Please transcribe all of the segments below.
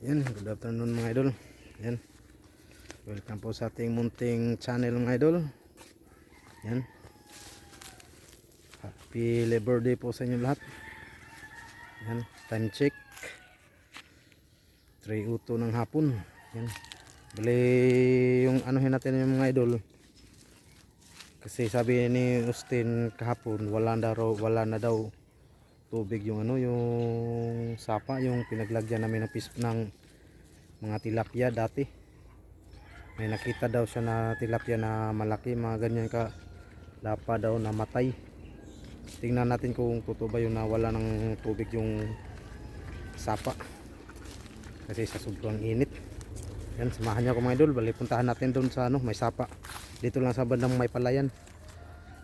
Yan, good afternoon mga idol. Yan, welcome po sa ating munting channel mga idol. Yan, happy Labor Day po sa inyo lahat. Yan, time check 3:02 ng hapon. Yan, bali yung anuhin natin yung mga idol, kasi sabi ni Austin kahapon wala na daw tubig yung yung sapa, yung pinaglagyan namin ng mga tilapia dati. May nakita daw siya na tilapia na malaki, mga ganyan ka lapa daw na matay. Tingnan natin kung totoo ba yung nawala ng tubig yung sapa kasi sa sobrang init. Yan, samahan niyo ako mga idol, bali puntahan natin doon sa may sapa dito lang sa bandang may palayan.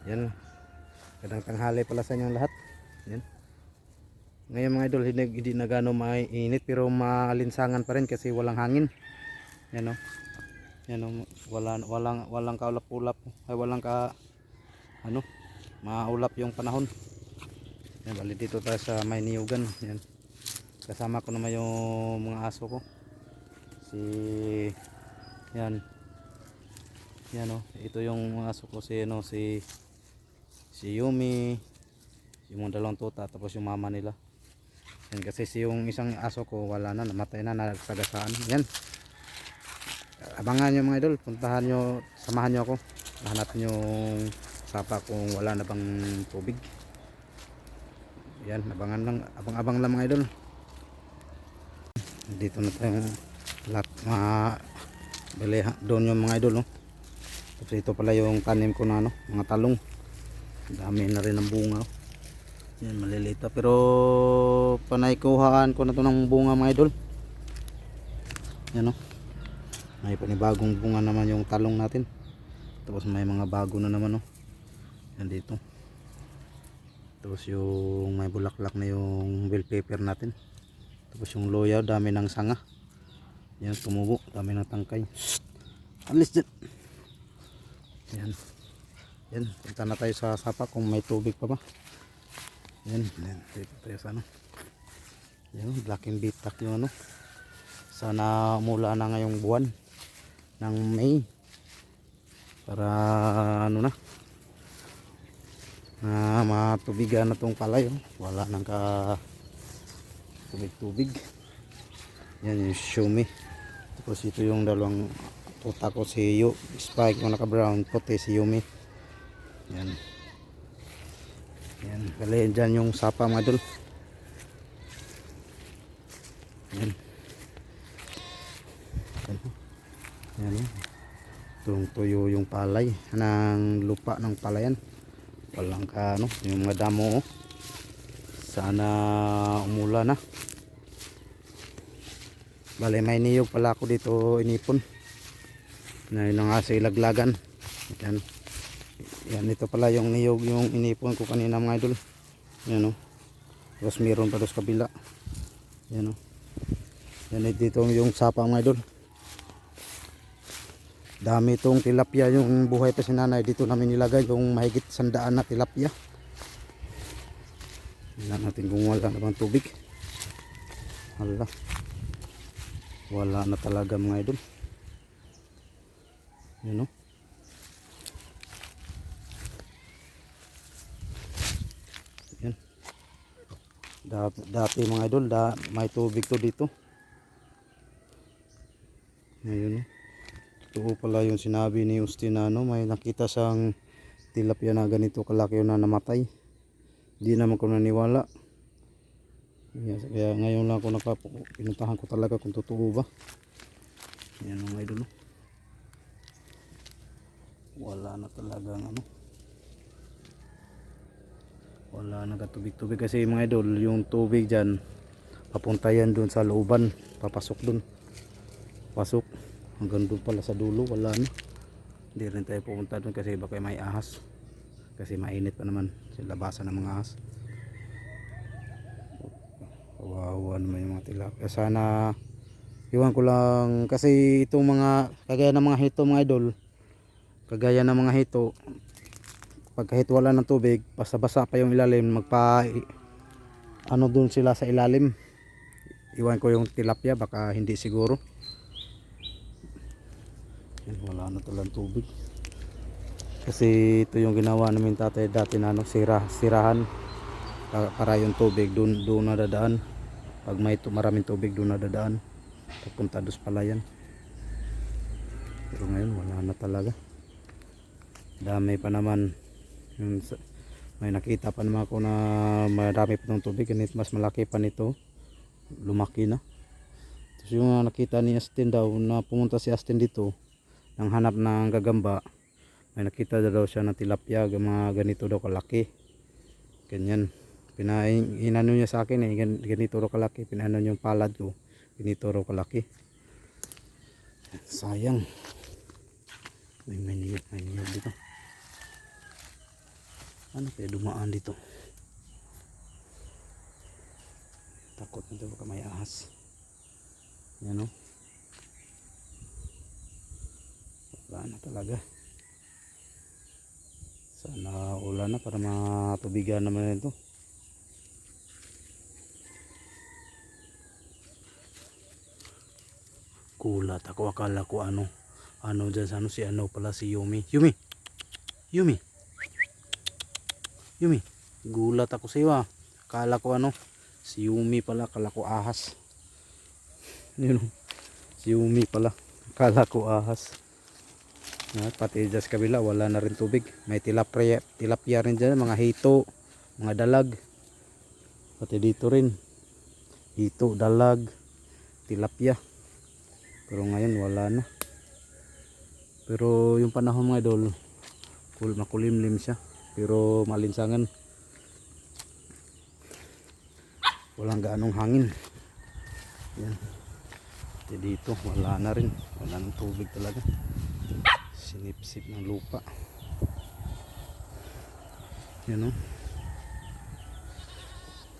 Yan, kadang tanghali pala sa inyong lahat. Yan, ngayon mga idol hindi na gano mainit pero maalinsangan pa rin kasi walang hangin. Yan o, yan o, walang kaulap-ulap, ay walang maulap yung panahon. Yan, bali dito tayo sa may niyugan. Yan, kasama ko naman yung mga aso ko, si yan o, ito yung mga aso ko, si Yumi, yung mga dalawang tuta, tapos yung mama nila. Yan, kasi yung isang aso ko wala na, namatay na, nagsagasaan. Yan, abangan nyo mga idol, puntahan nyo, samahan nyo ako, hanapin yung sapa kung wala na bang tubig. Yan, abang lang mga idol. Dito na tayo lahat, bali doon yung mga idol, no? Tapos ito pala yung tanim ko na mga talong, dami na rin ng bunga. Yan, maliliit pero panay kuhaan ko na to ng bunga mga idol. Yan o, may panibagong bunga naman yung talong natin. Tapos may mga bago na naman yan dito. Tapos yung may bulaklak na yung bell pepper natin. Tapos yung loya, dami ng sanga. Yan, tumubo, dami ng tangkay. Alis dyan. Yan, yan, punta na tayo sa sapa kung may tubig pa ba. Yan, dito tayo sa yan, black and bitak yung sana umula na ngayong buwan ng May para na matubigan na tong palay. Wala nang ka tubig. Yan yung Shumi. Tapos ito yung dalawang tuta ko, si Spike na naka brown, puti si Yumi. Yan, yan, bali dyan yung sapa mga idol. Yan, yan, itong tuyo yung palay ng lupa ng palayan. Walang yung mga damo. Sana umula na. Bali may niyog pala ako dito inipon na ilang sa ilaglagan. Yan, yan, ito pala yung niyog yung inipon ko kanina mga idol. Yan o, tapos meron pa doon sa kabila. Yan o, yan, dito yung sapa mga idol. Dami itong tilapia, yung buhay pa si nanay dito namin nilagay yung mahigit 100 na tilapia. Tingnan natin kung wala na bang tubig. Wala na talaga mga idol. Yan o, yan, dati mga idol may tubig to dito. Ayun o, totoo pala yung sinabi ni Austin na may nakita siyang tilapia na ganito kalaki na namatay. Hindi naman ko naniwala. Kaya ngayon lang ako pinuntahan ko talaga kung totoo ba. Yan mga idol. Wala na talagang wala na katubig-tubig kasi mga idol, yung tubig dyan papunta yan dun sa looban, papasok dun, pasok hanggang dun pala sa dulo. Wala na, hindi rin tayo pupunta dun kasi baka may ahas, kasi mainit pa naman sa labasan ng mga ahas. Kawawa naman yung mga tilapia. Sana iwan ko lang kasi itong mga kagaya ng mga hito mga idol, kagaya ng mga hito, pag kahit wala ng tubig, basta-basa pa yung ilalim, dun sila sa ilalim. iwan ko yung tilapia, baka hindi siguro. Yan, wala na talang tubig. Kasi ito yung ginawa namin tatay dati na ano, sirahan para yung tubig doon nadadaan. Pag may maraming tubig doon nadadaan. Papunta dos pala yan. Pero ngayon wala na talaga. Dami pa naman. May nakita pa naman ako na marami pa ng tubig. Ganit mas malaki pa nito. Lumaki na. Tapos yung nakita ni Astin daw na pumunta si Astin dito nang hanap ng gagamba. May nakita daw siya ng tilapia, mga ganito daw kalaki. Ganyan. Inano niya sa akin ganito raw kalaki. Pinano yung palad ko. Ganito raw kalaki. Sayang. May niyog dito. Ano kaya dumaan dito? Takot nito baka may ahas. Yan o. Wala na talaga. Sana ulan na para matubigan naman ito. Kulat ako, akala ko ano dyan sa ano, si ano pala, si Yumi. Yumi, gulat ako sa iyo ah. Akala ko ano, si Yumi pala, akala ko ahas. Yun, si Yumi pala, akala ko ahas. Pati dyan sa kabila wala na rin tubig. May tilapia rin dyan, mga hito, mga dalag. Pati dito rin hito, dalag, tilapia. Pero ngayon wala na. Pero yung panahon mga idol, makulimlim siya. Pero malinsangan. Walang gaanong hangin. Yan. At dito wala na rin. Wala ng tubig talaga. Sinipsip ng lupa. Yan o.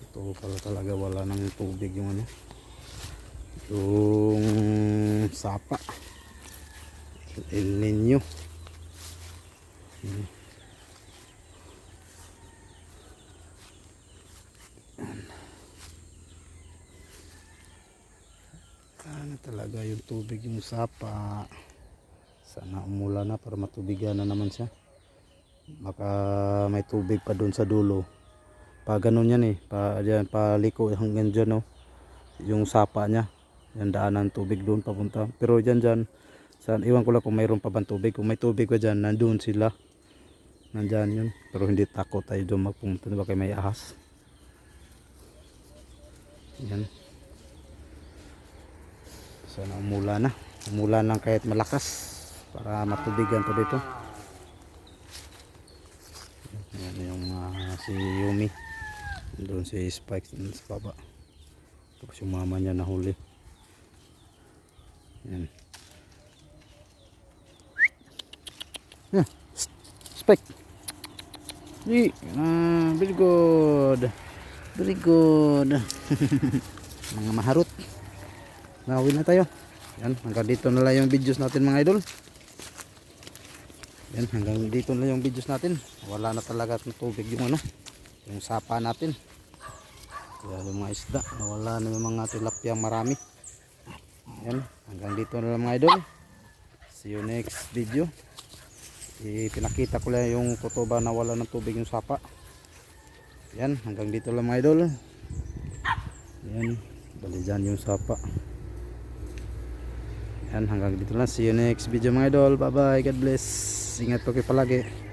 Ito pala talaga wala ng tubig yung ano. Yung sapa El Nino. Ano talaga yung tubig yung sapa. Sana umulan na para matubigan na naman siya. Baka may tubig pa doon sa dulo. Pa ganun yan eh. Paliko hanggang dyan oh. Yung sapa niya. Yan daanan tubig doon papunta. Pero dyan iwan ko lang kung mayroon pa bang tubig. Kung may tubig pa dyan, nandun sila. Nandyan yun. Pero hindi takot tayo doon magpumunta. Baka may ahas. Yan. Sana umulan na. Umulan lang kahit malakas. Para matubigan to dito. Yan yung si Yumi. Doon si Spike sa baba. Tapos yung mama niya nahuli. Yan. Yeah. Spike. Very good. Very good. Mga maharot. Nauwi na tayo. Yan, hanggang dito na lang yung videos natin mga idol. Yan, hanggang dito na yung videos natin. Wala na talaga ng tubig yung ano, yung sapa natin. Kaya yung mga isda, nawala na yung mga tilapia marami. Yan, hanggang dito na lang mga idol. See you next video. Pinakita ko lang yung totoo ba na wala ng tubig yung sapa. Yan, hanggang dito lang mga idol. Yan, bali dyan yung sapa. Yan, hanggang dito lang. See you next video mga idol. Bye bye, God bless. Ingat po kayo palagi.